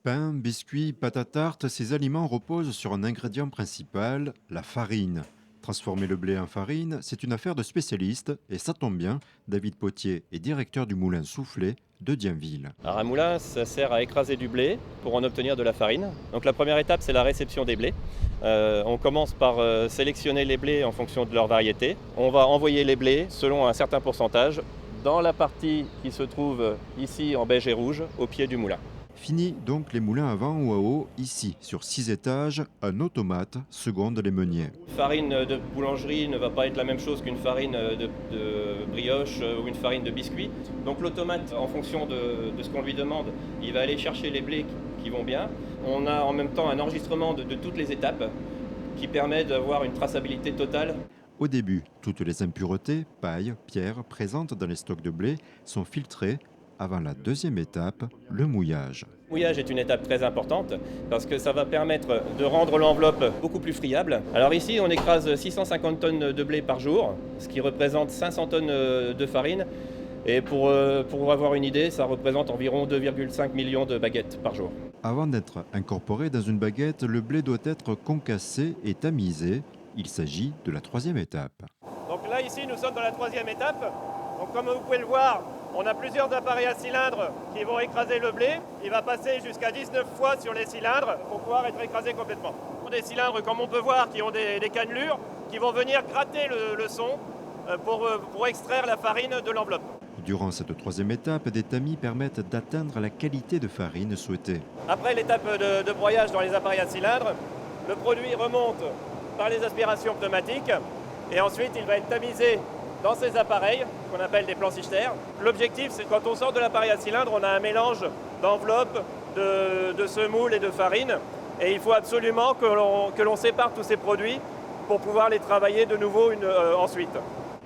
Pain, biscuits, pâte à tarte, ces aliments reposent sur un ingrédient principal, la farine. Transformer le blé en farine, c'est une affaire de spécialistes et ça tombe bien, David Potier est directeur du moulin Soufflé de Dienville. Alors un moulin, ça sert à écraser du blé pour en obtenir de la farine. Donc la première étape, c'est la réception des blés. On commence par sélectionner les blés en fonction de leur variété. On va envoyer les blés selon un certain pourcentage dans la partie qui se trouve ici en beige et rouge, au pied du moulin. Fini donc les moulins à vent ou à eau, ici, sur 6 étages, un automate seconde les meuniers. Farine de boulangerie ne va pas être la même chose qu'une farine de brioche ou une farine de biscuit. Donc l'automate, en fonction de ce qu'on lui demande, il va aller chercher les blés qui vont bien. On a en même temps un enregistrement de toutes les étapes qui permet d'avoir une traçabilité totale. Au début, toutes les impuretés, paille, pierres présentes dans les stocks de blé sont filtrées avant la deuxième étape, le mouillage. Le mouillage est une étape très importante parce que ça va permettre de rendre l'enveloppe beaucoup plus friable. Alors ici, on écrase 650 tonnes de blé par jour, ce qui représente 500 tonnes de farine. Et pour avoir une idée, ça représente environ 2,5 millions de baguettes par jour. Avant d'être incorporé dans une baguette, le blé doit être concassé et tamisé. Il s'agit de la troisième étape. Donc là, ici, nous sommes dans la troisième étape. Donc comme vous pouvez le voir, on a plusieurs appareils à cylindres qui vont écraser le blé. Il va passer jusqu'à 19 fois sur les cylindres pour pouvoir être écrasé complètement. Des cylindres, comme on peut voir, qui ont des cannelures, qui vont venir gratter le son pour extraire la farine de l'enveloppe. Durant cette troisième étape, des tamis permettent d'atteindre la qualité de farine souhaitée. Après l'étape de broyage dans les appareils à cylindres, le produit remonte par les aspirations pneumatiques et ensuite il va être tamisé dans ces appareils qu'on appelle des planchichères. L'objectif, c'est quand on sort de l'appareil à cylindre, on a un mélange d'enveloppe, de semoule et de farine. Et il faut absolument que l'on sépare tous ces produits pour pouvoir les travailler de nouveau ensuite.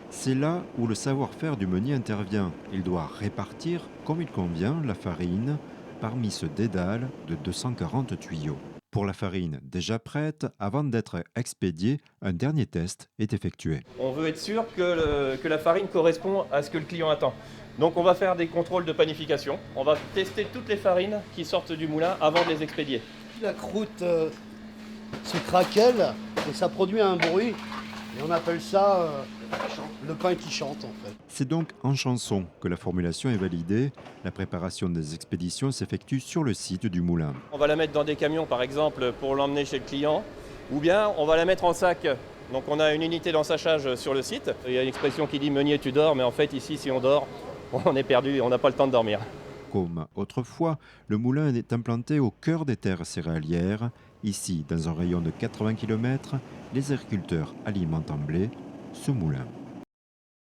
C'est là où le savoir-faire du meunier intervient. Il doit répartir, comme il convient, la farine parmi ce dédale de 240 tuyaux. Pour la farine déjà prête, avant d'être expédiée, un dernier test est effectué. On veut être sûr que la farine correspond à ce que le client attend. Donc on va faire des contrôles de panification. On va tester toutes les farines qui sortent du moulin avant de les expédier. La croûte se craquelle et ça produit un bruit. Et on appelle ça le pain qui chante en fait. C'est donc en chanson que la formulation est validée. La préparation des expéditions s'effectue sur le site du moulin. On va la mettre dans des camions par exemple pour l'emmener chez le client. Ou bien on va la mettre en sac. Donc on a une unité d'ensachage sur le site. Il y a une expression qui dit meunier tu dors, mais en fait ici si on dort, on est perdu, on n'a pas le temps de dormir. Comme autrefois, le moulin est implanté au cœur des terres céréalières. Ici, dans un rayon de 80 km, les agriculteurs alimentent en blé ce moulin.